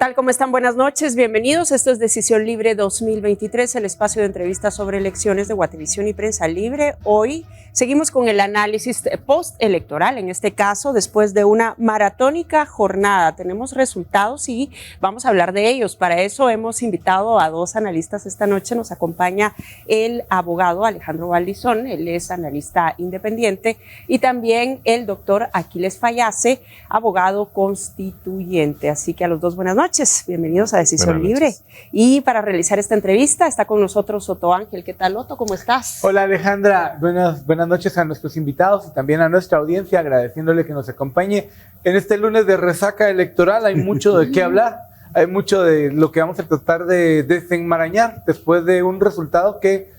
tal? ¿Cómo están? Buenas noches, bienvenidos. Esto es Decisión Libre 2023, el espacio de entrevistas sobre elecciones de Guatevisión y Prensa Libre. Hoy seguimos con el análisis postelectoral, en este caso, después de una maratónica jornada. Tenemos resultados y vamos a hablar de ellos. Para eso hemos invitado a dos analistas esta noche. Nos acompaña el abogado Alejandro Valdizón, él es analista independiente, y también el doctor Aquiles Fayase, abogado constituyente. Así que a los dos, buenas noches, bienvenidos a Decisión Libre. Y para realizar esta entrevista está con nosotros Otto Ángel. ¿Qué tal, Otto? ¿Cómo estás? Hola, Alejandra. Buenas noches a nuestros invitados y también a nuestra audiencia, agradeciéndole que nos acompañe en este lunes de resaca electoral. Hay mucho de qué hablar, hay mucho de lo que vamos a tratar de desenmarañar después de un resultado que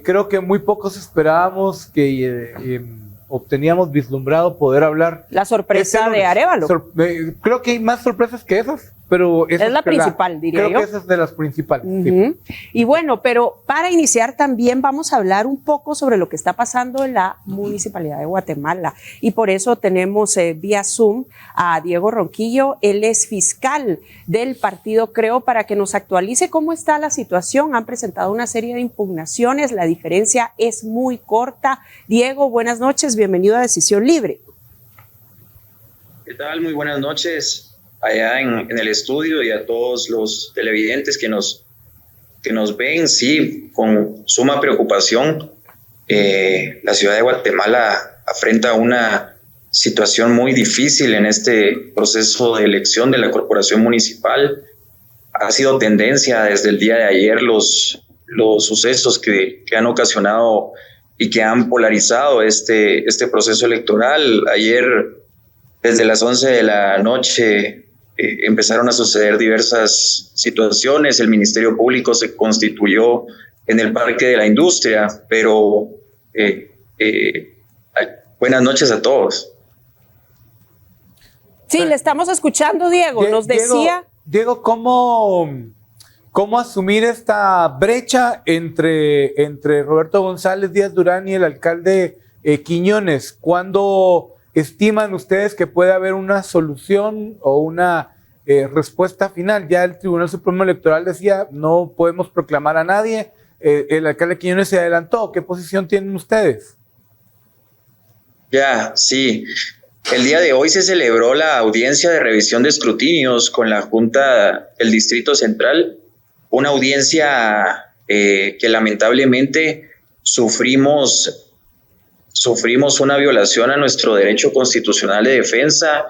creo que muy pocos esperábamos que obteníamos vislumbrado poder hablar. La sorpresa de Arévalo. Creo que hay más sorpresas que esas, pero es la principal, diría yo. Creo que esa es de las principales. Sí. Y bueno, pero para iniciar también vamos a hablar un poco sobre lo que está pasando en la Municipalidad de Guatemala. Y por eso tenemos vía Zoom a Diego Ronquillo. Él es fiscal del partido Creo, para que nos actualice cómo está la situación. Han presentado una serie de impugnaciones, la diferencia es muy corta. Diego, buenas noches, bienvenido a Decisión Libre. ¿Qué tal? Muy buenas noches allá en el estudio y a todos los televidentes que nos ven. Sí, con suma preocupación, la ciudad de Guatemala afrenta una situación muy difícil en este proceso de elección de la corporación municipal. Ha sido tendencia desde el día de ayer los sucesos que han ocasionado y que han polarizado este proceso electoral. Ayer, desde las 11 de la noche, empezaron a suceder diversas situaciones. El Ministerio Público se constituyó en el Parque de la Industria, pero buenas noches a todos. Sí, le estamos escuchando, Diego. Nos decía... Diego, ¿cómo asumir esta brecha entre Roberto González Díaz Durán y el alcalde Quiñones? ¿Cuándo estiman ustedes que puede haber una solución o una respuesta final? Ya el Tribunal Supremo Electoral decía, no podemos proclamar a nadie. El alcalde Quiñones se adelantó. ¿Qué posición tienen ustedes? Ya, sí. El día de hoy se celebró la audiencia de revisión de escrutinios con la Junta del Distrito Central, una audiencia que lamentablemente sufrimos una violación a nuestro derecho constitucional de defensa.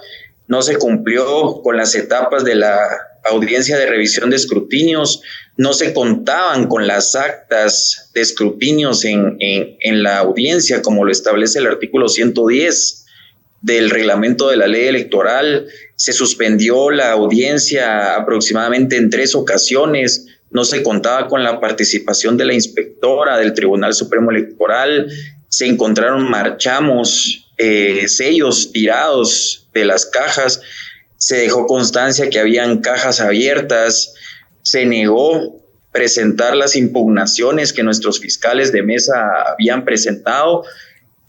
No se cumplió con las etapas de la audiencia de revisión de escrutinios, no se contaban con las actas de escrutinios en la audiencia, como lo establece el artículo 110 del reglamento de la ley electoral. Se suspendió la audiencia aproximadamente en 3 ocasiones, no se contaba con la participación de la inspectora del Tribunal Supremo Electoral, se encontraron marchamos, sellos tirados de las cajas, se dejó constancia que habían cajas abiertas, se negó presentar las impugnaciones que nuestros fiscales de mesa habían presentado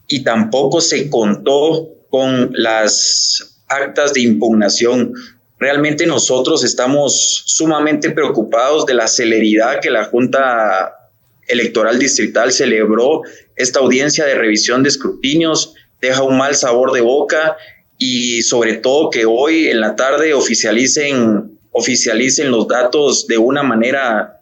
y tampoco se contó con las actas de impugnación. Realmente nosotros estamos sumamente preocupados de la celeridad que la Junta Electoral Distrital celebró esta audiencia de revisión de escrutinios. Deja un mal sabor de boca y sobre todo que hoy en la tarde oficialicen los datos de una manera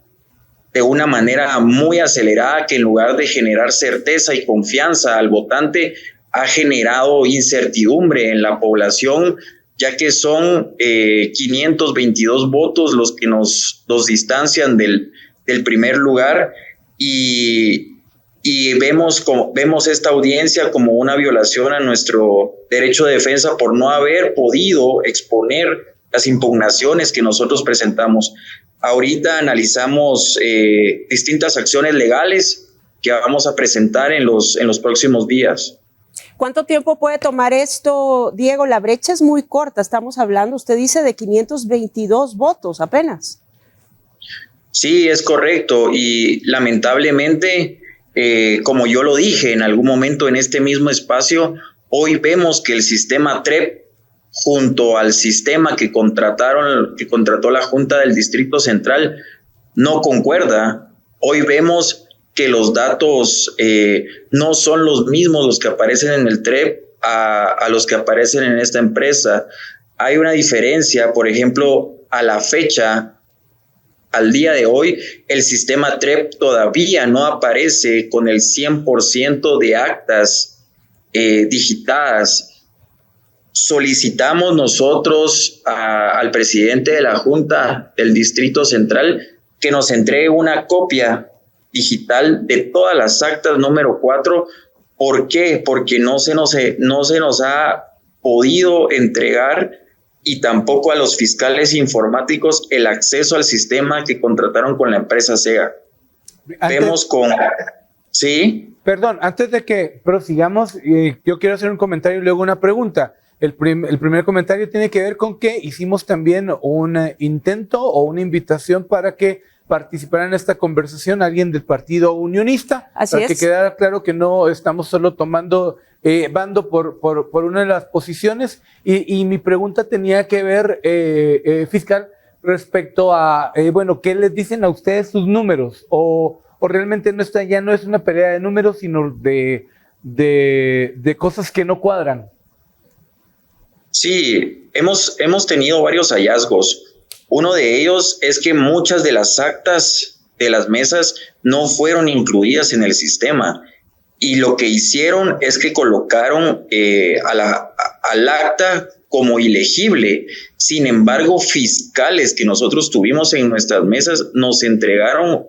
muy acelerada, que en lugar de generar certeza y confianza al votante, ha generado incertidumbre en la población, ya que son 522 votos los que nos distancian del primer lugar, y vemos esta audiencia como una violación a nuestro derecho de defensa por no haber podido exponer las impugnaciones que nosotros presentamos. Ahorita analizamos distintas acciones legales que vamos a presentar en los próximos días. ¿Cuánto tiempo puede tomar esto, Diego? La brecha es muy corta, estamos hablando, usted dice, de 522 votos apenas. Sí, es correcto, y lamentablemente, como yo lo dije en algún momento en este mismo espacio, hoy vemos que el sistema TREP junto al sistema que contrató la Junta del Distrito Central no concuerda. Hoy vemos que los datos no son los mismos los que aparecen en el TREP a los que aparecen en esta empresa. Hay una diferencia, por ejemplo, a la fecha, al día de hoy, el sistema TREP todavía no aparece con el 100% de actas digitadas. Solicitamos nosotros al presidente de la Junta del Distrito Central que nos entregue una copia digital de todas las actas número 4. ¿Por qué? Porque no se nos ha podido entregar, y tampoco a los fiscales informáticos, el acceso al sistema que contrataron con la empresa SEGA. Vemos con... ¿Sí? Perdón, antes de que prosigamos, yo quiero hacer un comentario y luego una pregunta. El primer comentario tiene que ver con que hicimos también un intento o una invitación para que participara en esta conversación alguien del Partido Unionista. Así para es. que quedara claro que no estamos solo tomando bando por una de las posiciones. Y mi pregunta tenía que ver, fiscal, respecto a, bueno, ¿qué les dicen a ustedes sus números? O realmente ya no es una pelea de números, sino de cosas que no cuadran. Sí, hemos tenido varios hallazgos. Uno de ellos es que muchas de las actas de las mesas no fueron incluidas en el sistema, y lo que hicieron es que colocaron al acta como ilegible. Sin embargo, fiscales que nosotros tuvimos en nuestras mesas nos entregaron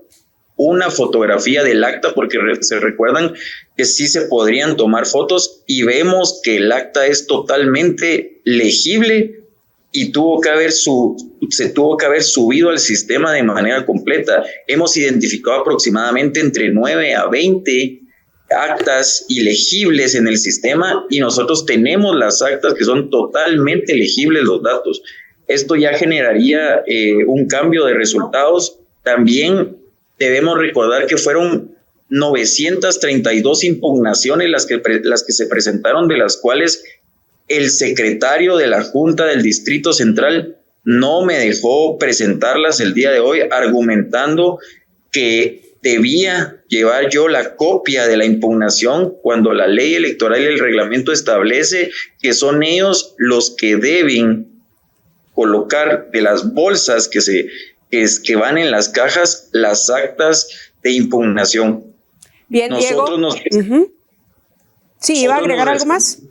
una fotografía del acta, porque se recuerdan que sí se podrían tomar fotos, y vemos que el acta es totalmente legible y se tuvo que haber subido al sistema de manera completa. Hemos identificado aproximadamente entre 9 a 20 actas ilegibles en el sistema, y nosotros tenemos las actas que son totalmente legibles los datos. Esto ya generaría un cambio de resultados. También debemos recordar que fueron 932 impugnaciones las que se presentaron, de las cuales el secretario de la Junta del Distrito Central no me dejó presentarlas el día de hoy, argumentando que debía llevar yo la copia de la impugnación, cuando la ley electoral y el reglamento establece que son ellos los que deben colocar de las bolsas que van en las cajas las actas de impugnación. Bien, nosotros Diego. Sí, ¿iba a agregar algo más?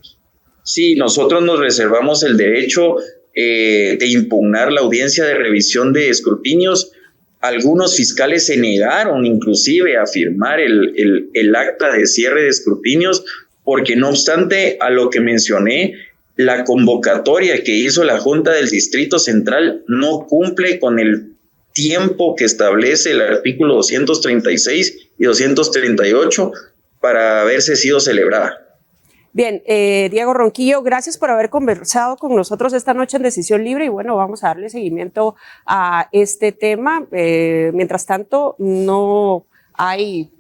Sí, nosotros nos reservamos el derecho de impugnar la audiencia de revisión de escrutinios. Algunos fiscales se negaron inclusive a firmar el acta de cierre de escrutinios, porque no obstante a lo que mencioné, la convocatoria que hizo la Junta del Distrito Central no cumple con el tiempo que establece el artículo 236 y 238 para haberse sido celebrada. Bien, Diego Ronquillo, gracias por haber conversado con nosotros esta noche en Decisión Libre, y bueno, vamos a darle seguimiento a este tema. Mientras tanto, no hay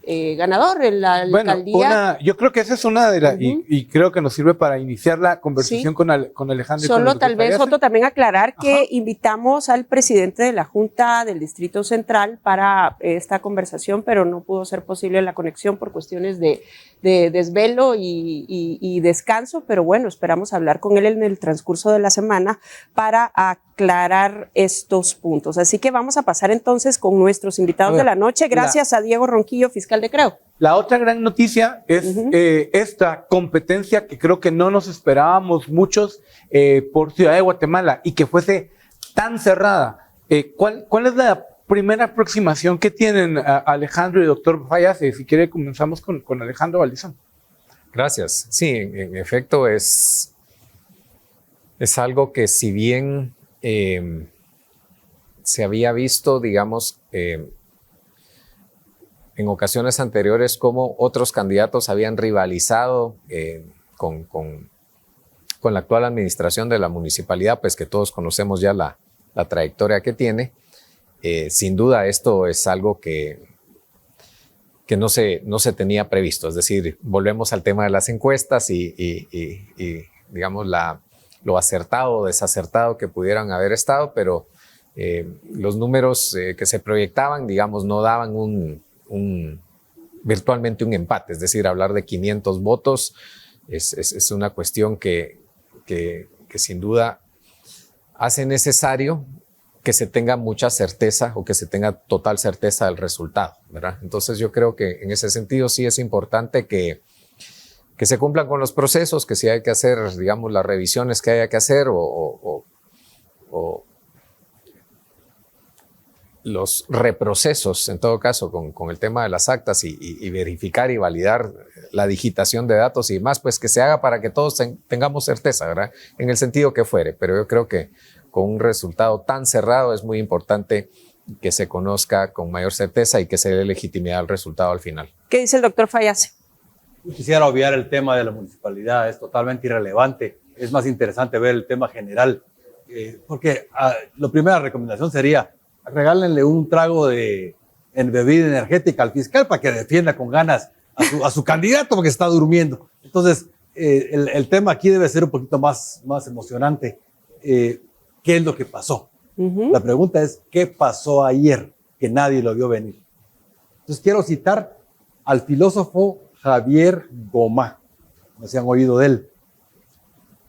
ganador en la alcaldía. Yo creo que esa es una de las, y creo que nos sirve para iniciar la conversación con Alejandro. Solo tal vez, Otto, también aclarar que invitamos al presidente de la Junta del Distrito Central para esta conversación, pero no pudo ser posible la conexión por cuestiones de desvelo y descanso, pero bueno, esperamos hablar con él en el transcurso de la semana para aclarar estos puntos. Así que vamos a pasar entonces con nuestros invitados de la noche. Gracias a Diego Ronquillo, fiscal de Creo. La otra gran noticia es esta competencia que creo que no nos esperábamos muchos por Ciudad de Guatemala, y que fuese tan cerrada. ¿Cuál es la primera aproximación que tienen Alejandro y doctor Fayase? Si quiere, comenzamos con Alejandro Valdizón. Gracias. Sí, en efecto es algo que, si bien se había visto, digamos, en ocasiones anteriores, como otros candidatos habían rivalizado con la actual administración de la municipalidad, pues que todos conocemos ya la trayectoria que tiene. Sin duda esto es algo que no se tenía previsto. Es decir, volvemos al tema de las encuestas y digamos, lo acertado o desacertado que pudieran haber estado, pero los números que se proyectaban, digamos, no daban virtualmente un empate. Es decir, hablar de 500 votos es una cuestión que sin duda hace necesario que se tenga mucha certeza o que se tenga total certeza del resultado, ¿verdad? Entonces yo creo que en ese sentido sí es importante que se cumplan con los procesos, que si hay que hacer, digamos, las revisiones que haya que hacer o los reprocesos, en todo caso, con el tema de las actas y verificar y validar la digitación de datos y demás, pues que se haga para que todos tengamos certeza, ¿verdad? En el sentido que fuere, pero yo creo que con un resultado tan cerrado es muy importante que se conozca con mayor certeza y que se dé legitimidad al resultado al final. ¿Qué dice el doctor Fayase? Quisiera obviar el tema de la municipalidad, es totalmente irrelevante. Es más interesante ver el tema general, porque la primera recomendación sería regálenle un trago de bebida energética al fiscal para que defienda con ganas a su candidato porque está durmiendo. Entonces, el tema aquí debe ser un poquito más emocionante. ¿Qué es lo que pasó? La pregunta es, ¿qué pasó ayer que nadie lo vio venir? Entonces, quiero citar al filósofo Javier Gomá. No se han oído de él.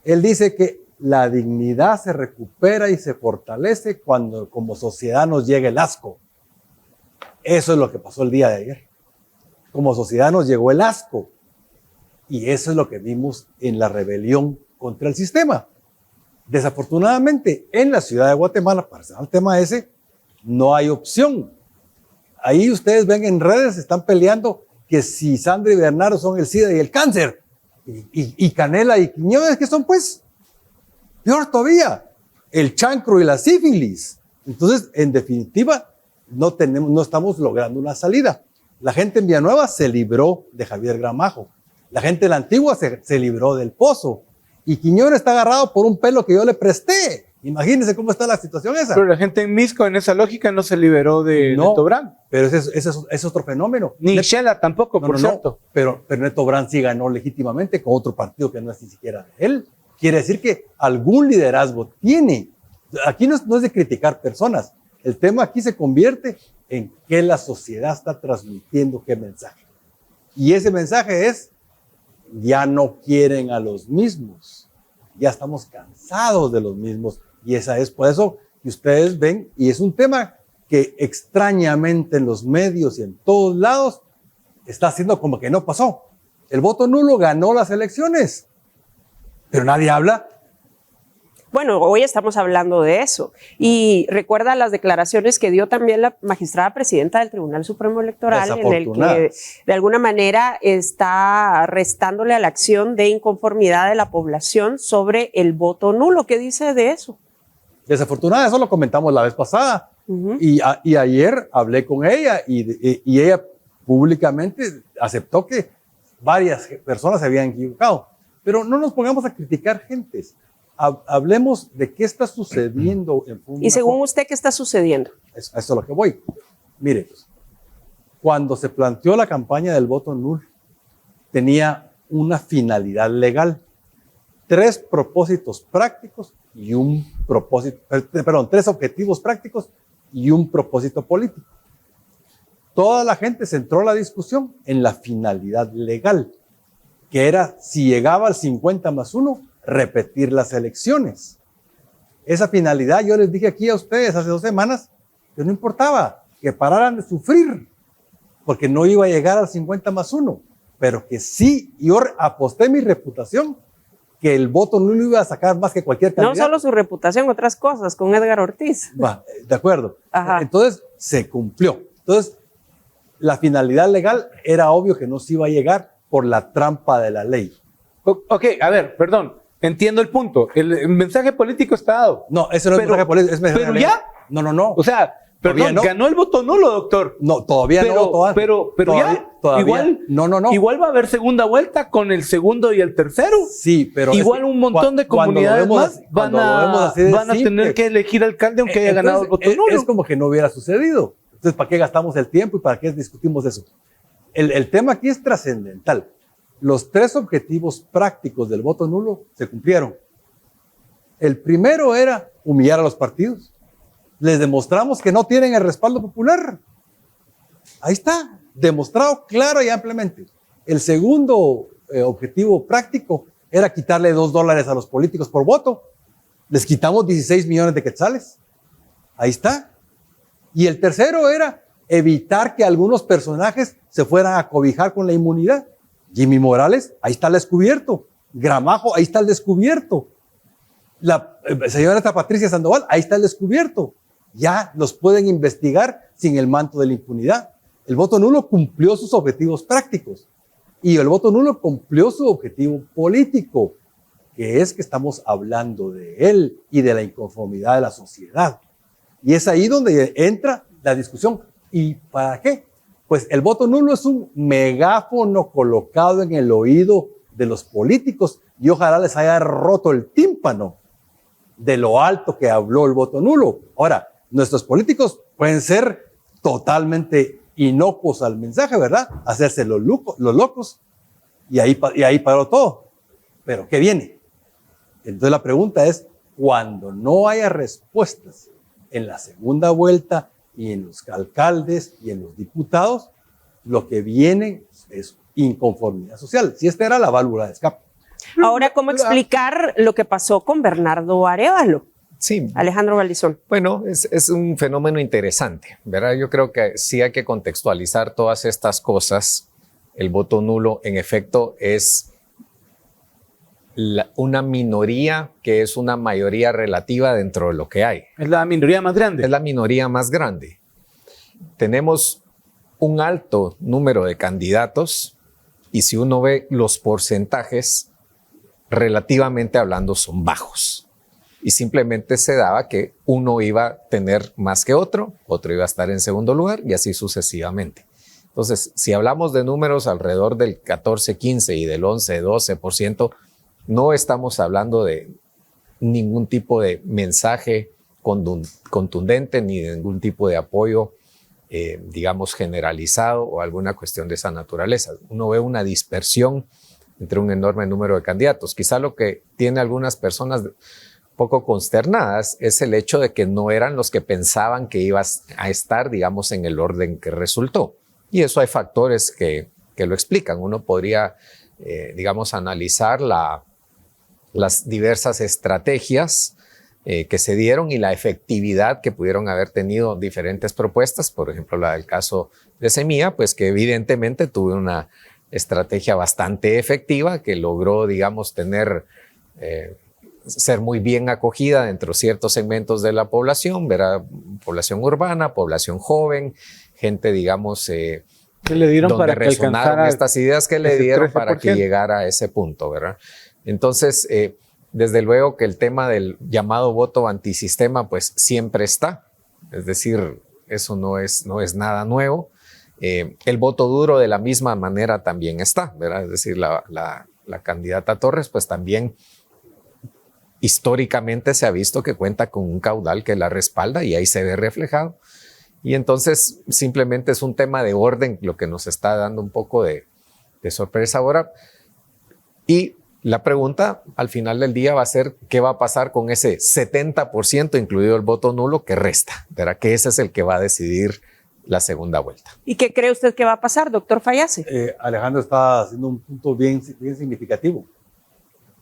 Él dice que la dignidad se recupera y se fortalece cuando como sociedad nos llega el asco. Eso es lo que pasó el día de ayer. Como sociedad nos llegó el asco. Y eso es lo que vimos en la rebelión contra el sistema. Desafortunadamente, en la ciudad de Guatemala, para cerrar el tema ese, no hay opción. Ahí ustedes ven en redes, están peleando que si Sandra y Bernardo son el SIDA y el cáncer, y Canela y Quiñones, ¿qué son pues? Peor todavía, el chancro y la sífilis. Entonces, en definitiva, no estamos logrando una salida. La gente en Villanueva se libró de Javier Gramajo. La gente de la Antigua se libró del Pozo. Y Quiñones está agarrado por un pelo que yo le presté. Imagínense cómo está la situación esa. Pero la gente en Misco, en esa lógica, no se liberó de Neto Brand. Pero ese es otro fenómeno. Ni Shela tampoco, por cierto. Pero Neto Brand sí ganó legítimamente con otro partido que no es ni siquiera de él. Quiere decir que algún liderazgo tiene. Aquí no es de criticar personas. El tema aquí se convierte en qué la sociedad está transmitiendo, qué mensaje. Y ese mensaje es, ya no quieren a los mismos. Ya estamos cansados de los mismos. Y esa es por eso que ustedes ven, y es un tema que extrañamente en los medios y en todos lados está haciendo como que no pasó. El voto nulo ganó las elecciones, pero nadie habla. Bueno, hoy estamos hablando de eso. Y recuerda las declaraciones que dio también la magistrada presidenta del Tribunal Supremo Electoral, en el que de alguna manera está restándole a la acción de inconformidad de la población sobre el voto nulo. ¿Qué dice de eso? Desafortunada, eso lo comentamos la vez pasada. Y ayer hablé con ella y ella públicamente aceptó que varias personas se habían equivocado. Pero no nos pongamos a criticar gentes. Hablemos de qué está sucediendo en Fumacón. Y según usted, ¿qué está sucediendo? Eso es lo que voy. Mire, cuando se planteó la campaña del voto nulo, tenía una finalidad legal. 3 propósitos prácticos y un propósito, perdón, 3 objetivos prácticos y un propósito político. Toda la gente centró la discusión en la finalidad legal, que era, si llegaba al 50+1, repetir las elecciones. Esa finalidad, yo les dije aquí a ustedes hace 2 semanas, que no importaba, que pararan de sufrir, porque no iba a llegar al 50+1, pero que sí, yo aposté mi reputación, que el voto nulo iba a sacar más que cualquier candidato. No solo su reputación, otras cosas, con Edgar Ortiz. Va, de acuerdo. Ajá. Entonces, se cumplió. Entonces, la finalidad legal era obvio que no se iba a llegar por la trampa de la ley. Ok, a ver, perdón. Entiendo el punto. El mensaje político está dado. No, eso no es mensaje político, es mensaje pero legal. Ya. No. O sea, perdón, no. Ganó el voto nulo, doctor. No, todavía no. Pero todavía, ya. Igual, no. Igual va a haber segunda vuelta con el segundo y el tercero. Sí, pero igual es que un montón de comunidades más van a tener que elegir alcalde aunque haya ganado el voto nulo. Es como que no hubiera sucedido. Entonces, ¿para qué gastamos el tiempo y para qué discutimos eso? El tema aquí es trascendental. Los 3 objetivos prácticos del voto nulo se cumplieron. El primero era humillar a los partidos. Les demostramos que no tienen el respaldo popular. Ahí está, demostrado claro y ampliamente. El segundo objetivo práctico era quitarle $2 a los políticos por voto. Les quitamos 16 millones de quetzales. Ahí está. Y el tercero era evitar que algunos personajes se fueran a cobijar con la inmunidad. Jimmy Morales, ahí está el descubierto. Gramajo, ahí está el descubierto. La señora Patricia Sandoval, ahí está el descubierto. Ya los pueden investigar sin el manto de la impunidad. El voto nulo cumplió sus objetivos prácticos y el voto nulo cumplió su objetivo político, que es que estamos hablando de él y de la inconformidad de la sociedad. Y es ahí donde entra la discusión. ¿Y para qué? Pues el voto nulo es un megáfono colocado en el oído de los políticos y ojalá les haya roto el tímpano de lo alto que habló el voto nulo. Ahora, nuestros políticos pueden ser totalmente inocuos al mensaje, ¿verdad? Hacerse los locos y ahí paró todo. Pero ¿qué viene? Entonces la pregunta es, cuando no haya respuestas en la segunda vuelta y en los alcaldes y en los diputados, lo que viene es inconformidad social. Si esta era la válvula de escape. Ahora, ¿cómo explicar lo que pasó con Bernardo Arévalo? Sí. Alejandro Valdizón. Bueno, es un fenómeno interesante, ¿verdad? Yo creo que sí hay que contextualizar todas estas cosas. El voto nulo, en efecto, es una minoría que es una mayoría relativa dentro de lo que hay. Es la minoría más grande. Es la minoría más grande. Tenemos un alto número de candidatos y si uno ve los porcentajes, relativamente hablando, son bajos. Y simplemente se daba que uno iba a tener más que otro iba a estar en segundo lugar y así sucesivamente. Entonces, si hablamos de números alrededor del 14, 15 y del 11, 12%, no estamos hablando de ningún tipo de mensaje contundente ni de ningún tipo de apoyo, digamos, generalizado o alguna cuestión de esa naturaleza. Uno ve una dispersión entre un enorme número de candidatos. Quizá lo que tiene algunas personas poco consternadas es el hecho de que no eran los que pensaban que ibas a estar, digamos, en el orden que resultó. Y eso hay factores que lo explican. Uno podría, digamos, analizar las diversas estrategias que se dieron y la efectividad que pudieron haber tenido diferentes propuestas. Por ejemplo, la del caso de Semilla, pues que evidentemente tuvo una estrategia bastante efectiva que logró, digamos, ser muy bien acogida dentro de ciertos segmentos de la población, ¿verdad? Población urbana, población joven, gente, digamos, que le dieron donde para que resonaron estas ideas que le dieron 13%. para que llegara a ese punto, ¿verdad? Entonces, desde luego que el tema del llamado voto antisistema, pues siempre está. Es decir, eso no es nada nuevo. El voto duro de la misma manera también está, ¿verdad? Es decir, la candidata Torres, pues también históricamente se ha visto que cuenta con un caudal que la respalda y ahí se ve reflejado. Y entonces simplemente es un tema de orden lo que nos está dando un poco de sorpresa ahora. Y la pregunta al final del día va a ser qué va a pasar con ese 70%, incluido el voto nulo, que resta, ¿verdad? Que ese es el que va a decidir la segunda vuelta. ¿Y qué cree usted que va a pasar, doctor Fayase? Alejandro está haciendo un punto bien significativo.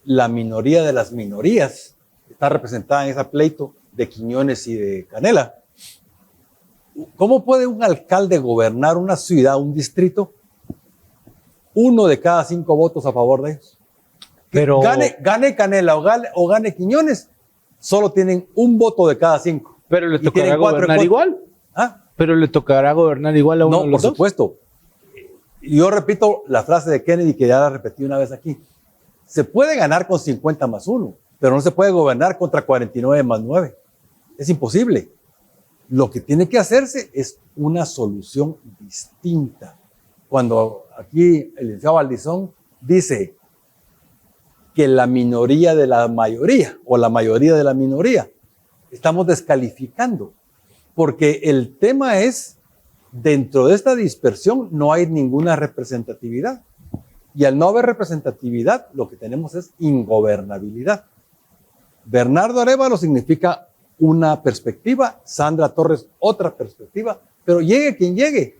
La minoría de las minorías está representada en ese pleito de Quiñones y de Canela. ¿Cómo puede un alcalde gobernar una ciudad, un distrito, 1 de cada 5 votos a favor de ellos? Pero Gane Canela o gane Quiñones, solo tienen 1 voto de cada 5. Pero le tocará gobernar igual. ¿Ah? Pero le tocará gobernar igual a uno de los dos. No, por supuesto. Yo repito la frase de Kennedy que ya la repetí una vez aquí. Se puede ganar con 50 más 1, pero no se puede gobernar contra 49 más 9. Es imposible. Lo que tiene que hacerse es una solución distinta. Cuando aquí el licenciado Valdizón dice que la minoría de la mayoría o la mayoría de la minoría, estamos descalificando, porque el tema es, dentro de esta dispersión no hay ninguna representatividad. Y al no haber representatividad, lo que tenemos es ingobernabilidad. Bernardo Arévalo significa una perspectiva, Sandra Torres otra perspectiva, pero llegue quien llegue,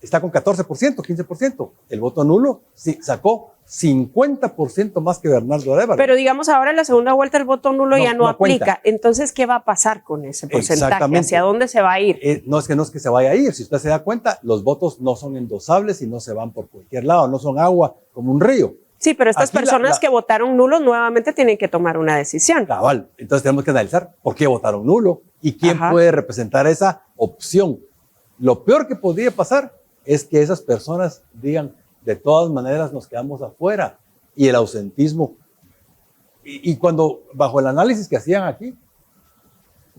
está con 14%, 15%. El voto nulo sí, sacó 50% más que Bernardo Arévalo. Pero digamos ahora en la segunda vuelta el voto nulo ya no aplica. Cuenta. Entonces, ¿qué va a pasar con ese porcentaje? ¿Hacia dónde se va a ir? No es que se vaya a ir. Si usted se da cuenta, los votos no son endosables y no se van por cualquier lado, no son agua como un río. Sí, pero estas personas que votaron nulo nuevamente tienen que tomar una decisión. Cabal. Entonces tenemos que analizar por qué votaron nulo y quién puede representar esa opción. Lo peor que podría pasar es que esas personas digan, de todas maneras nos quedamos afuera, y el ausentismo. Y cuando, bajo el análisis que hacían aquí,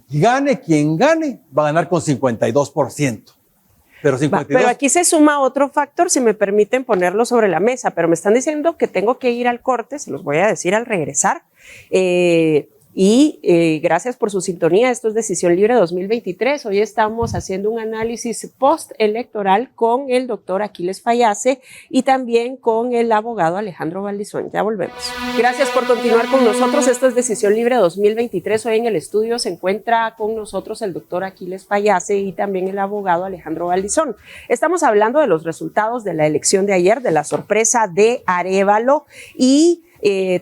gane quien gane, va a ganar con 52%. Pero 52%. Pero aquí se suma otro factor, si me permiten ponerlo sobre la mesa, pero me están diciendo que tengo que ir al corte, se los voy a decir al regresar. Gracias por su sintonía. Esto es Decisión Libre 2023. Hoy estamos haciendo un análisis postelectoral con el doctor Aquiles Fayase y también con el abogado Alejandro Valdizón. Ya volvemos. Gracias por continuar con nosotros. Esto es Decisión Libre 2023. Hoy en el estudio se encuentra con nosotros el doctor Aquiles Fayase y también el abogado Alejandro Valdizón. Estamos hablando de los resultados de la elección de ayer, de la sorpresa de Arévalo y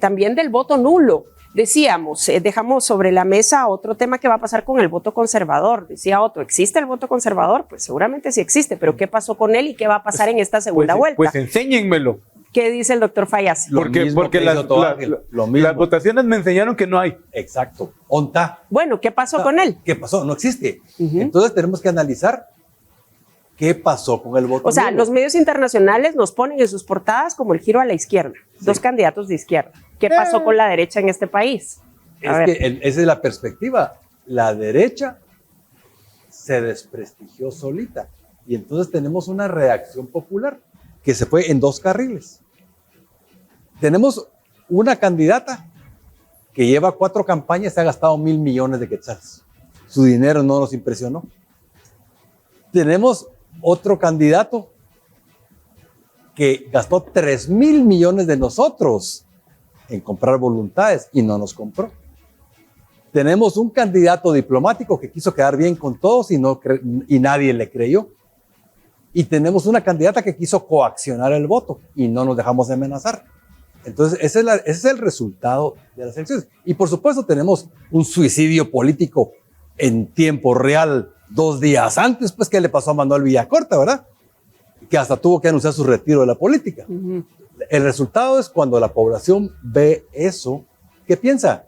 también del voto nulo. Decíamos, dejamos sobre la mesa otro tema que va a pasar con el voto conservador. Decía Otto, ¿existe el voto conservador? Pues seguramente sí existe, pero ¿qué pasó con él y qué va a pasar en esta segunda vuelta? Pues enséñenmelo. ¿Qué dice el doctor Fayase? Porque las votaciones me enseñaron que no hay. Exacto. ¿Onta? Bueno, ¿qué pasó con él? ¿Qué pasó? No existe. Entonces tenemos que analizar qué pasó con el voto. O sea, los medios internacionales nos ponen en sus portadas como el giro a la izquierda, dos candidatos de izquierda. ¿Qué pasó con la derecha en este país? Esa es la perspectiva. La derecha se desprestigió solita y entonces tenemos una reacción popular que se fue en dos carriles. Tenemos una candidata que lleva 4 campañas y se ha gastado 1,000 millones de quetzales. Su dinero no nos impresionó. Tenemos otro candidato que gastó 3,000 millones de nosotros en comprar voluntades y no nos compró. Tenemos un candidato diplomático que quiso quedar bien con todos y nadie le creyó. Y tenemos una candidata que quiso coaccionar el voto y no nos dejamos de amenazar. Entonces, ese es el resultado de las elecciones. Y por supuesto tenemos un suicidio político en tiempo real 2 días antes, pues, que le pasó a Manuel Villacorta, ¿verdad? Que hasta tuvo que anunciar su retiro de la política. El resultado es cuando la población ve eso, ¿qué piensa?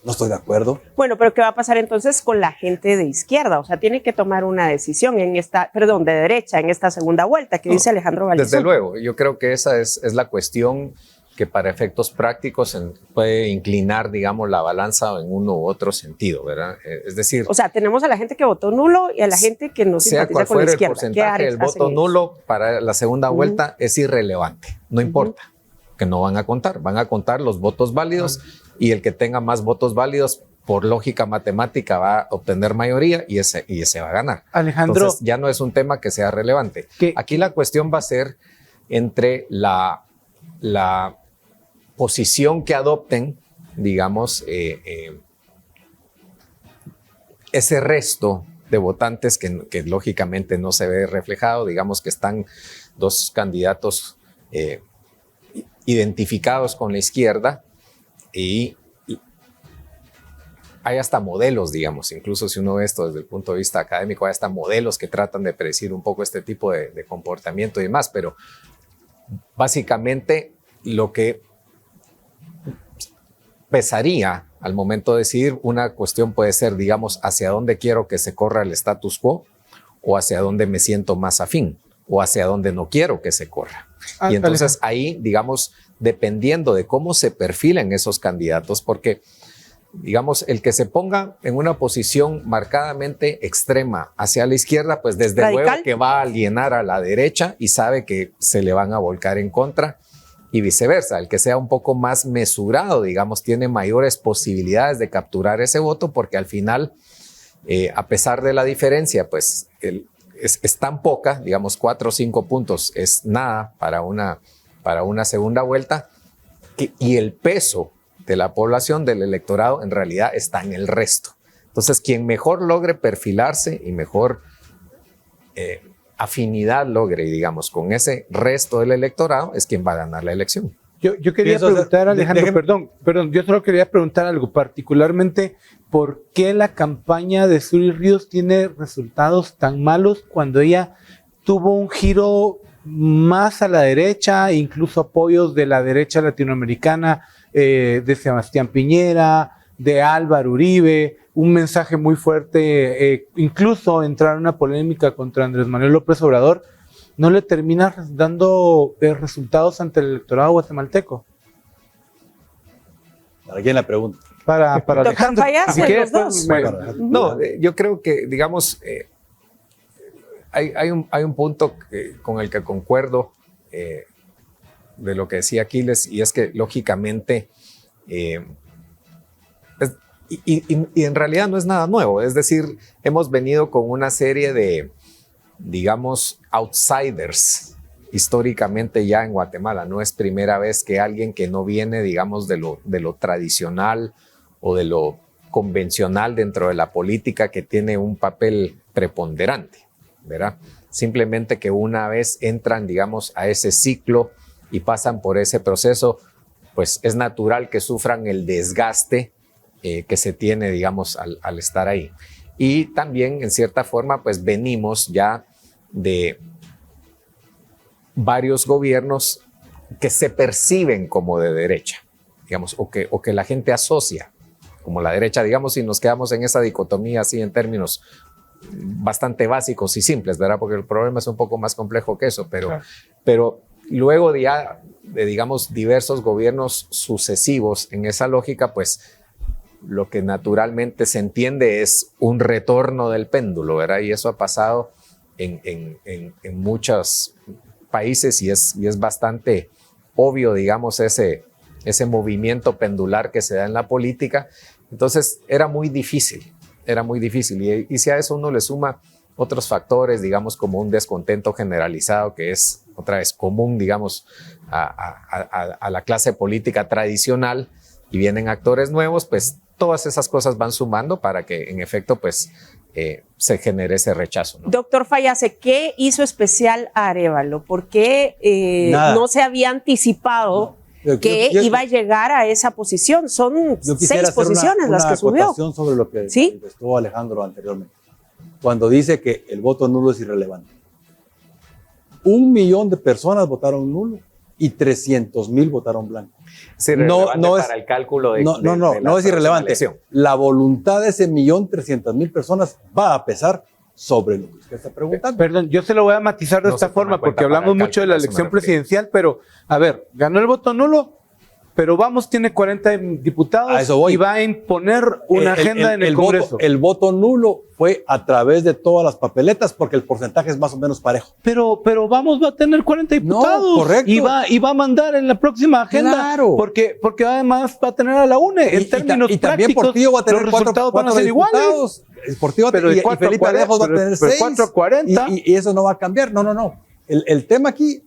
No estoy de acuerdo. Bueno, pero ¿qué va a pasar entonces con la gente de izquierda? O sea, tiene que tomar una decisión de derecha en esta segunda vuelta, que dice Alejandro Valdizón. Desde luego, yo creo que esa es la cuestión que para efectos prácticos puede inclinar, digamos, la balanza en uno u otro sentido, ¿verdad? Es decir... O sea, tenemos a la gente que votó nulo y a la gente que no simpatiza con la izquierda. Sea cual fuera el porcentaje del voto nulo para la segunda vuelta es irrelevante, no importa, que no van a contar los votos válidos y el que tenga más votos válidos, por lógica matemática, va a obtener mayoría y ese va a ganar. Alejandro... Entonces, ya no es un tema que sea relevante. Aquí la cuestión va a ser entre la posición que adopten, digamos, ese resto de votantes que lógicamente no se ve reflejado, digamos que están 2 candidatos identificados con la izquierda y hay hasta modelos, digamos, incluso si uno ve esto desde el punto de vista académico, hay hasta modelos que tratan de predecir un poco este tipo de comportamiento y demás, pero básicamente lo que pesaría al momento de decidir una cuestión puede ser, digamos, hacia dónde quiero que se corra el status quo o hacia dónde me siento más afín o hacia dónde no quiero que se corra. Y entonces ahí, digamos, dependiendo de cómo se perfilen esos candidatos, porque, digamos, el que se ponga en una posición marcadamente extrema hacia la izquierda, pues desde radical, luego que va a alienar a la derecha y sabe que se le van a volcar en contra y viceversa. El que sea un poco más mesurado, digamos, tiene mayores posibilidades de capturar ese voto porque al final, a pesar de la diferencia, pues es tan poca, digamos 4 o 5 puntos es nada para una segunda vuelta y el peso de la población, del electorado, en realidad está en el resto. Entonces, quien mejor logre perfilarse y mejor afinidad logre, digamos, con ese resto del electorado, es quien va a ganar la elección. Yo quería preguntar, Alejandro, perdón, yo solo quería preguntar algo, particularmente, ¿por qué la campaña de Zury Ríos tiene resultados tan malos cuando ella tuvo un giro más a la derecha, incluso apoyos de la derecha latinoamericana, de Sebastián Piñera, de Álvaro Uribe, un mensaje muy fuerte, incluso entrar en una polémica contra Andrés Manuel López Obrador? ¿No le termina dando resultados ante el electorado guatemalteco? ¿Para quién la pregunta? Para Alejandro. Si quieres, los dos. No, yo creo que, digamos, hay un punto con el que concuerdo de lo que decía Aquiles, y es que, lógicamente, y en realidad no es nada nuevo. Es decir, hemos venido con una serie de, digamos, outsiders históricamente ya en Guatemala. No es primera vez que alguien que no viene, digamos, de lo tradicional o de lo convencional dentro de la política, que tiene un papel preponderante, ¿verdad? Simplemente que una vez entran, digamos, a ese ciclo y pasan por ese proceso, pues es natural que sufran el desgaste que se tiene, digamos, al estar ahí. Y también, en cierta forma, pues venimos ya de varios gobiernos que se perciben como de derecha, digamos, o que la gente asocia como la derecha, digamos, si nos quedamos en esa dicotomía así en términos bastante básicos y simples, ¿verdad? Porque el problema es un poco más complejo que eso, pero luego de ya, digamos, diversos gobiernos sucesivos en esa lógica, pues lo que naturalmente se entiende es un retorno del péndulo, ¿verdad? Y eso ha pasado en muchos países y es bastante obvio, digamos, ese movimiento pendular que se da en la política. Entonces era muy difícil. Y si a eso uno le suma otros factores, digamos, como un descontento generalizado que es, otra vez, común, digamos, a la clase política tradicional, y vienen actores nuevos, pues todas esas cosas van sumando para que, en efecto, pues se genere ese rechazo, ¿no? Doctor Fayase, ¿qué hizo especial a Arévalo? ¿Por qué no se había anticipado que iba a llegar a esa posición? Son 6 posiciones las que subió. Sobre lo que ¿Sí? manifestó Alejandro anteriormente, cuando dice que el voto nulo es irrelevante. 1 millón de personas votaron nulo y 300,000 votaron blanco. No es para el cálculo de no es irrelevante. La voluntad de ese 1.300.000 personas va a pesar sobre lo que usted está preguntando. Perdón, yo se lo voy a matizar de esta forma, porque hablamos mucho de la elección presidencial, pero a ver, ganó el voto nulo, pero Vamos tiene 40 diputados y va a imponer una agenda en el Congreso. El voto nulo fue a través de todas las papeletas, porque el porcentaje es más o menos parejo. Pero Vamos va a tener 40 diputados. No, correcto. Y va a mandar en la próxima agenda. Claro. Porque además va a tener a la UNE. En términos y también prácticos, Portillo va a tener los resultados van a ser diputados. iguales. Portillo y Felipe Alejos va a tener 6. 4 a 40. Y eso no va a cambiar. No. El tema aquí,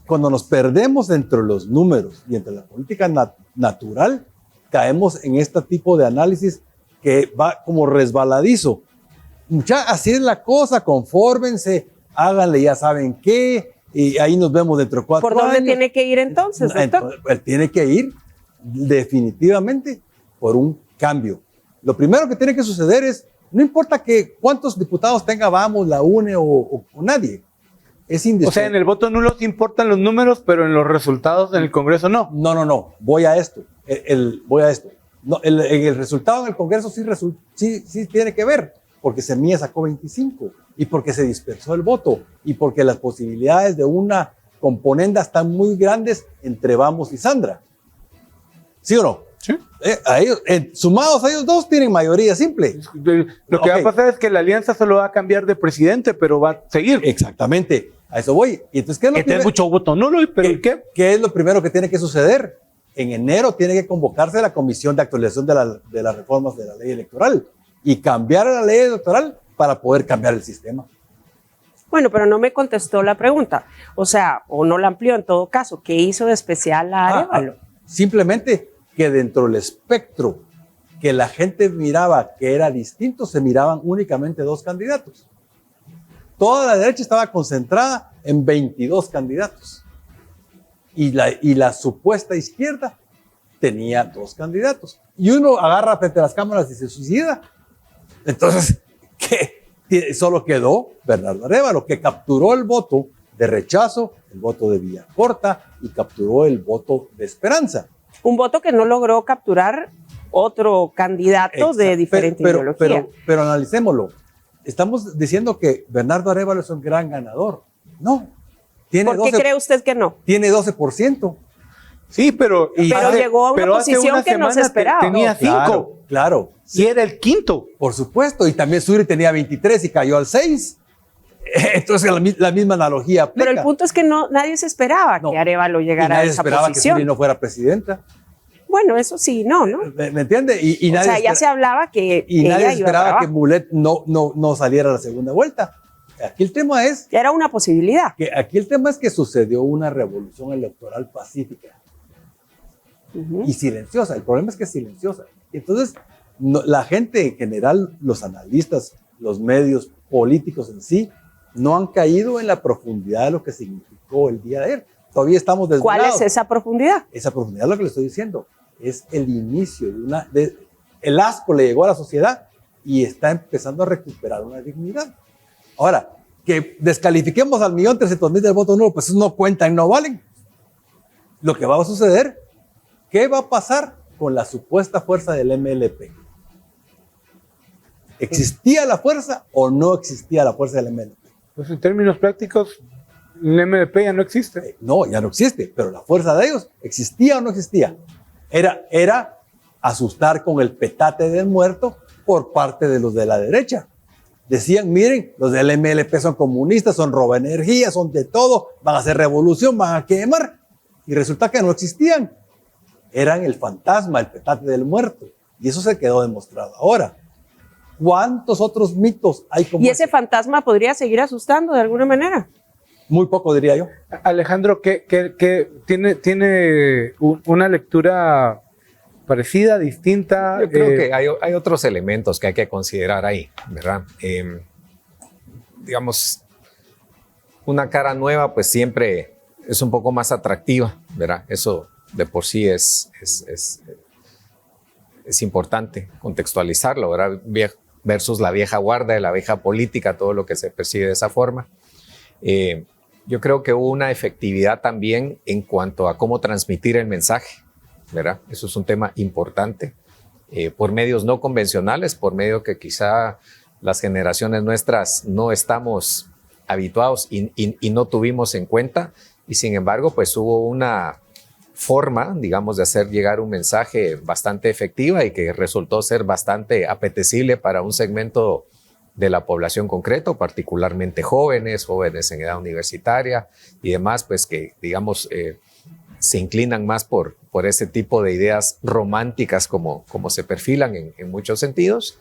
cuando nos perdemos entre los números y entre la política natural, caemos en este tipo de análisis que va como resbaladizo. Así es la cosa, confórmense, háganle ya saben qué, y ahí nos vemos dentro de 4 años. ¿Por dónde tiene que ir entonces, doctor? Él tiene que ir definitivamente por un cambio. Lo primero que tiene que suceder es, no importa cuántos diputados tenga Vamos, la UNE o nadie, es indispensable. O sea, en el voto nulo sí importan los números, pero en los resultados en el Congreso no. No, voy a esto. No, el resultado en el Congreso sí tiene que ver, porque Semilla sacó 25 y porque se dispersó el voto y porque las posibilidades de una componenda están muy grandes entre Vamos y Sandra. ¿Sí o no? Sí. Sumados a ellos dos tienen mayoría simple. Lo que va a pasar es que la alianza solo va a cambiar de presidente, pero va a seguir. Exactamente, a eso voy. Y entonces, ¿qué es lo primero? Mucho voto nulo, pero ¿qué es lo primero que tiene que suceder? En enero tiene que convocarse la Comisión de Actualización de las Reformas de la Ley Electoral y cambiar la ley electoral para poder cambiar el sistema. Bueno, pero no me contestó la pregunta. O sea, o no la amplió en todo caso. ¿Qué hizo de especial a Arévalo? Simplemente que dentro del espectro que la gente miraba que era distinto, se miraban únicamente 2 candidatos. Toda la derecha estaba concentrada en 22 candidatos. Y la supuesta izquierda tenía 2 candidatos. Y uno agarra frente a las cámaras y se suicida. Entonces, ¿qué? Solo quedó Bernardo Arévalo, que capturó el voto de rechazo, el voto de Villacorta y capturó el voto de Esperanza. Un voto que no logró capturar otro candidato de diferente ideología. Pero analicémoslo. Estamos diciendo que Bernardo Arévalo es un gran ganador. No. ¿Por qué cree usted que no? Tiene 12%. Sí, pero llegó a una posición que no se esperaba. Tenía 5. Claro. Y era el quinto. Por supuesto. Y también Suri tenía 23 y cayó al 6. Entonces la misma analogía aplica. Pero el punto es que nadie se esperaba que Arévalo llegara a esa posición. Nadie esperaba que Suri no fuera presidenta. Bueno, eso sí, no. ¿Me entiende? Y o sea, ya se hablaba que y ella nadie iba esperaba a que Mulet no saliera a la segunda vuelta. Aquí el tema es era una posibilidad. Que sucedió una revolución electoral pacífica y silenciosa. El problema es que es silenciosa. Entonces, la gente en general, los analistas, los medios políticos en sí, no han caído en la profundidad de lo que significó el día de ayer. Todavía estamos desvelados. ¿Cuál es esa profundidad? Esa profundidad es lo que le estoy diciendo. Es el inicio el asco le llegó a la sociedad y está empezando a recuperar una dignidad. Ahora, que descalifiquemos al 1.300.000 del voto nulo, pues eso no cuentan, no valen. Lo que va a suceder, ¿qué va a pasar con la supuesta fuerza del MLP? ¿Existía la fuerza o no existía la fuerza del MLP? Pues en términos prácticos, el MLP ya no existe. No, ya no existe, pero la fuerza de ellos, ¿existía o no existía? Era asustar con el petate del muerto por parte de los de la derecha. Decían, miren, los del MLP son comunistas, son roba energía, son de todo, van a hacer revolución, van a quemar. Y resulta que no existían. Eran el fantasma, el petate del muerto. Y eso se quedó demostrado. Ahora, ¿cuántos otros mitos hay como ¿Y ese fantasma podría seguir asustando de alguna manera? Muy poco, diría yo. Alejandro, que tiene una lectura parecida, distinta. Yo creo que hay otros elementos que hay que considerar ahí, ¿verdad? Digamos, una cara nueva pues siempre es un poco más atractiva, ¿verdad? Eso de por sí es importante contextualizarlo, ¿verdad? Versus la vieja guardia, la vieja política, todo lo que se percibe de esa forma. Yo creo que hubo una efectividad también en cuanto a cómo transmitir el mensaje, ¿verdad? Eso es un tema importante. Por medios no convencionales, por medio que quizá las generaciones nuestras no estamos habituados y no tuvimos en cuenta, y sin embargo, pues hubo una forma, digamos, de hacer llegar un mensaje bastante efectiva y que resultó ser bastante apetecible para un segmento de la población concreto, particularmente jóvenes en edad universitaria y demás, pues que, digamos, se inclinan más por ese tipo de ideas románticas como se perfilan en muchos sentidos.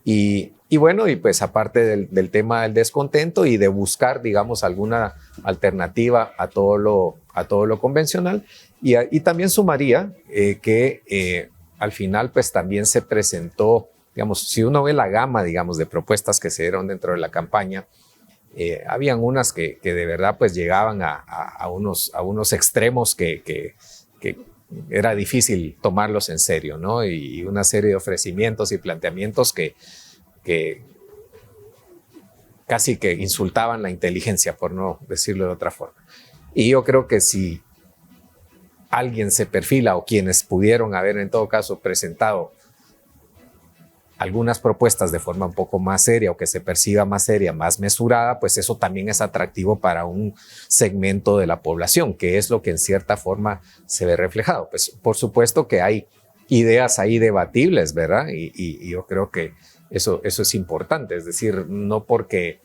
Y bueno, y pues aparte del tema del descontento y de buscar, digamos, alguna alternativa a todo lo convencional. Y también sumaría que al final pues también se presentó, digamos, si uno ve la gama, digamos, de propuestas que se dieron dentro de la campaña, habían unas que de verdad pues llegaban a unos extremos que era difícil tomarlos en serio, ¿no? Y una serie de ofrecimientos y planteamientos que casi que insultaban la inteligencia, por no decirlo de otra forma. Y yo creo que si alguien se perfila o quienes pudieron haber en todo caso presentado algunas propuestas de forma un poco más seria o que se perciba más seria, más mesurada, pues eso también es atractivo para un segmento de la población, que es lo que en cierta forma se ve reflejado. Pues por supuesto que hay ideas ahí debatibles, ¿verdad? Y yo creo que eso es importante, es decir, no porque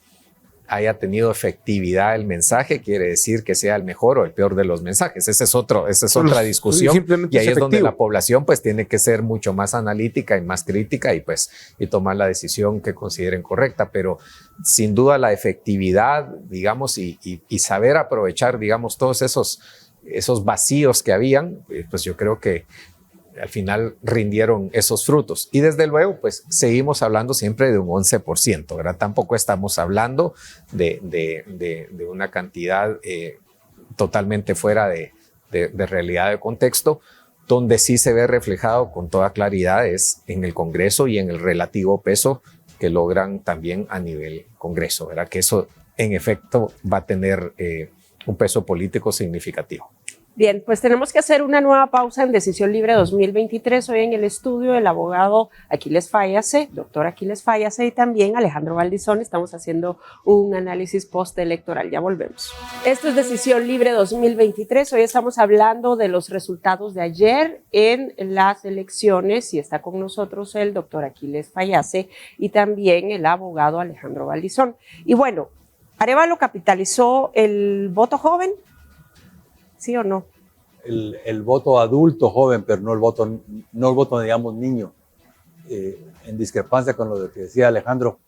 haya tenido efectividad el mensaje quiere decir que sea el mejor o el peor de los mensajes. Esa es otra discusión, y ahí es donde la población pues tiene que ser mucho más analítica y más crítica y tomar la decisión que consideren correcta, pero sin duda la efectividad, digamos, y saber aprovechar, digamos, todos esos vacíos que habían, pues yo creo que al final rindieron esos frutos. Y desde luego, pues seguimos hablando siempre de un 11%, ¿verdad? Tampoco estamos hablando de una cantidad totalmente fuera de realidad de contexto. Donde sí se ve reflejado con toda claridad es en el Congreso y en el relativo peso que logran también a nivel Congreso, ¿verdad? Que eso en efecto va a tener un peso político significativo. Bien, pues tenemos que hacer una nueva pausa en Decisión Libre 2023. Hoy en el estudio el abogado Aquiles Fayase, doctor Aquiles Fayase, y también Alejandro Valdizón. Estamos haciendo un análisis postelectoral. Ya volvemos. Esto es Decisión Libre 2023. Hoy estamos hablando de los resultados de ayer en las elecciones y está con nosotros el doctor Aquiles Fayase y también el abogado Alejandro Valdizón. Y bueno, ¿Arévalo capitalizó el voto joven? ¿Sí o no? El voto adulto joven, pero no el voto digamos, niño. En discrepancia con lo que decía Alejandro,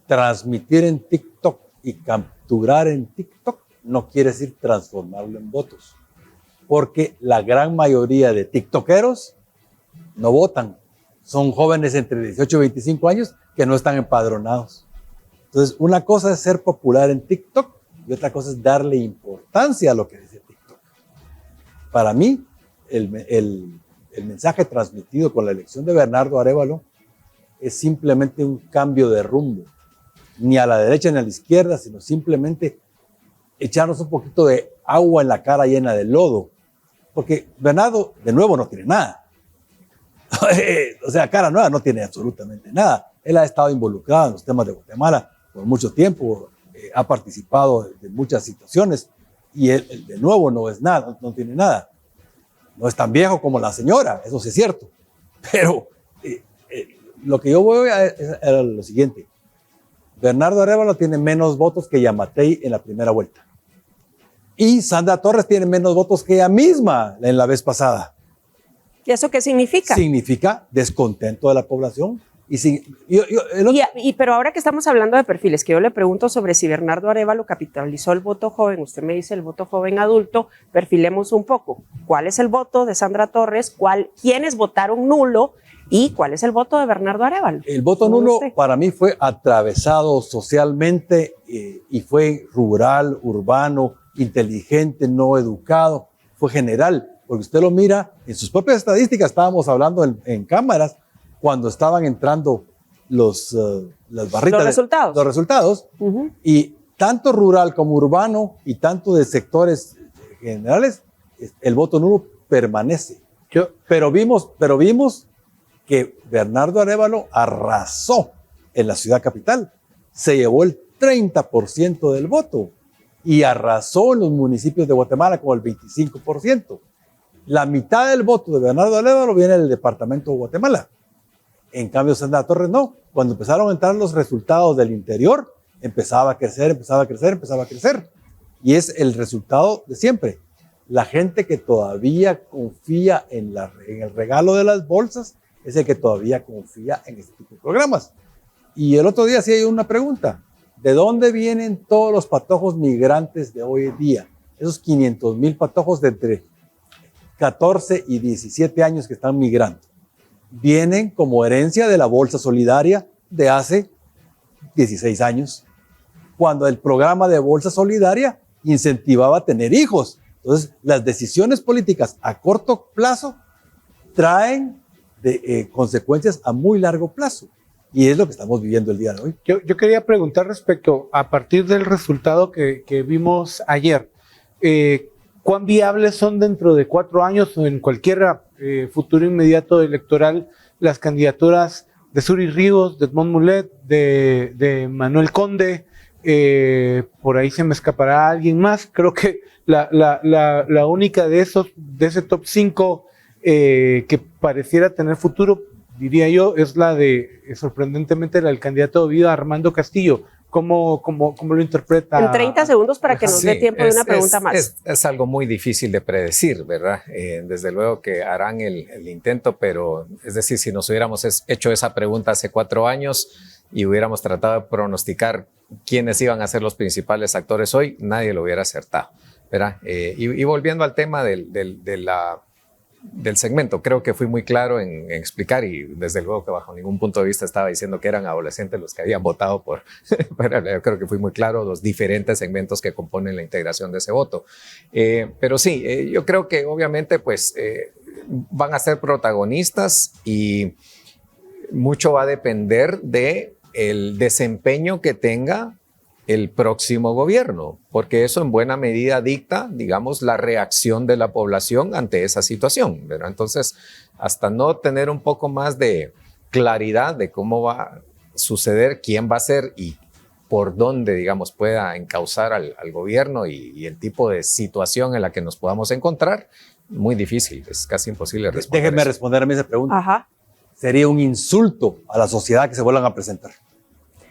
transmitir en TikTok y capturar en TikTok no quiere decir transformarlo en votos. Porque la gran mayoría de tiktokeros no votan. Son jóvenes entre 18 y 25 años que no están empadronados. Entonces, una cosa es ser popular en TikTok y otra cosa es darle importancia a lo que dice TikTok. Para mí, el mensaje transmitido con la elección de Bernardo Arévalo es simplemente un cambio de rumbo, ni a la derecha ni a la izquierda, sino simplemente echarnos un poquito de agua en la cara llena de lodo, porque Bernardo, de nuevo, no tiene nada. O sea, cara nueva no tiene absolutamente nada. Él ha estado involucrado en los temas de Guatemala por mucho tiempo, ha participado de muchas situaciones, y él de nuevo no es nada, no tiene nada. No es tan viejo como la señora, eso sí es cierto. Pero lo que yo voy a era lo siguiente. Bernardo Arévalo tiene menos votos que Yamatei en la primera vuelta. Y Sandra Torres tiene menos votos que ella misma en la vez pasada. ¿Y eso qué significa? Significa descontento de la población. Pero ahora que estamos hablando de perfiles, que yo le pregunto sobre si Bernardo Arévalo capitalizó el voto joven, usted me dice el voto joven adulto, perfilemos un poco. ¿Cuál es el voto de Sandra Torres? ¿Quiénes votaron nulo? ¿Y cuál es el voto de Bernardo Arévalo? El voto nulo para mí fue atravesado socialmente y fue rural, urbano, inteligente, no educado, fue general, porque usted lo mira en sus propias estadísticas, estábamos hablando en cámaras, cuando estaban entrando las barritas, los resultados, y tanto rural como urbano y tanto de sectores generales, el voto nulo permanece. Pero vimos que Bernardo Arévalo arrasó en la ciudad capital, se llevó el 30% del voto y arrasó en los municipios de Guatemala con el 25%. La mitad del voto de Bernardo Arévalo viene del departamento de Guatemala. En cambio, Sandra Torres no. Cuando empezaron a entrar los resultados del interior, empezaba a crecer. Y es el resultado de siempre. La gente que todavía confía en el regalo de las bolsas es el que todavía confía en este tipo de programas. Y el otro día sí hay una pregunta. ¿De dónde vienen todos los patojos migrantes de hoy en día? Esos 500,000 patojos de entre 14 y 17 años que están migrando. Vienen como herencia de la Bolsa Solidaria de hace 16 años, cuando el programa de Bolsa Solidaria incentivaba a tener hijos. Entonces, las decisiones políticas a corto plazo traen consecuencias a muy largo plazo. Y es lo que estamos viviendo el día de hoy. Yo quería preguntar respecto, a partir del resultado que vimos ayer, ¿cuán viables son dentro de 4 años o en cualquier futuro inmediato electoral las candidaturas de Suri Ríos, de Edmond Mulet, de Manuel Conde? Por ahí se me escapará alguien más. Creo que la única de ese top 5 que pareciera tener futuro, diría yo, es la de, sorprendentemente, el candidato Ovidio Armando Castillo. ¿Cómo lo interpreta? En 30 segundos para que nos dé tiempo de una pregunta más. Es algo muy difícil de predecir, ¿verdad? Desde luego que harán el intento, pero es decir, si nos hubiéramos hecho esa pregunta hace 4 años y hubiéramos tratado de pronosticar quiénes iban a ser los principales actores hoy, nadie lo hubiera acertado, ¿verdad? Y volviendo al tema de del segmento. Creo que fui muy claro en explicar y desde luego que bajo ningún punto de vista estaba diciendo que eran adolescentes los que habían votado por, pero yo creo que fui muy claro los diferentes segmentos que componen la integración de ese voto. Pero sí, yo creo que obviamente pues van a ser protagonistas y mucho va a depender de el desempeño que tenga el próximo gobierno, porque eso en buena medida dicta, digamos, la reacción de la población ante esa situación, ¿verdad? Entonces, hasta no tener un poco más de claridad de cómo va a suceder, quién va a ser y por dónde, digamos, pueda encauzar al gobierno y el tipo de situación en la que nos podamos encontrar, muy difícil, es casi imposible responder. Déjenme eso. responderme esa pregunta. Ajá. Sería un insulto a la sociedad que se vuelvan a presentar.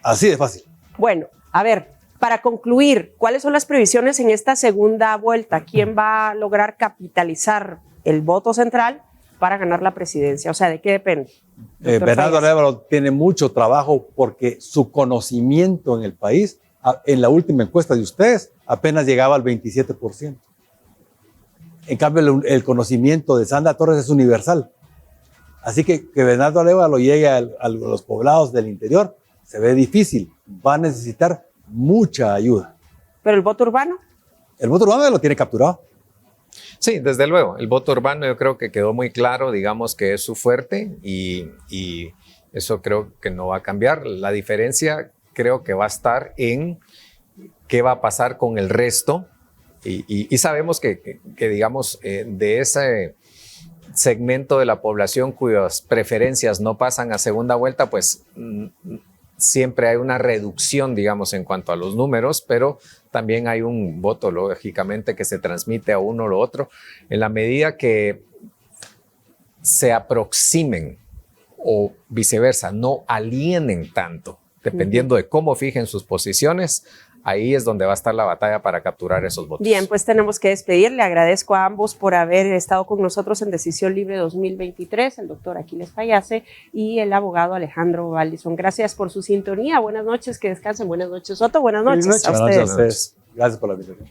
Así de fácil. Bueno, a ver, para concluir, ¿cuáles son las previsiones en esta segunda vuelta? ¿Quién va a lograr capitalizar el voto central para ganar la presidencia? O sea, ¿de qué depende? Bernardo Arévalo tiene mucho trabajo porque su conocimiento en el país, en la última encuesta de ustedes, apenas llegaba al 27%. En cambio, el conocimiento de Sandra Torres es universal. Así que Bernardo Arévalo llegue a los poblados del interior se ve difícil. Va a necesitar mucha ayuda. ¿Pero el voto urbano? El voto urbano lo tiene capturado. Sí, desde luego. El voto urbano yo creo que quedó muy claro, digamos que es su fuerte y eso creo que no va a cambiar. La diferencia creo que va a estar en qué va a pasar con el resto y sabemos que digamos, de ese segmento de la población cuyas preferencias no pasan a segunda vuelta, pues siempre hay una reducción, digamos, en cuanto a los números, pero también hay un voto, lógicamente, que se transmite a uno o lo otro. En la medida que se aproximen o viceversa, no alienen tanto, dependiendo de cómo fijen sus posiciones, ahí es donde va a estar la batalla para capturar esos votos. Bien, pues tenemos que despedir. Le agradezco a ambos por haber estado con nosotros en Decisión Libre 2023, el doctor Aquiles Fayase y el abogado Alejandro Valdizón. Gracias por su sintonía. Buenas noches, que descansen. Buenas noches, Soto. Buenas noches a ustedes. Gracias por la invitación.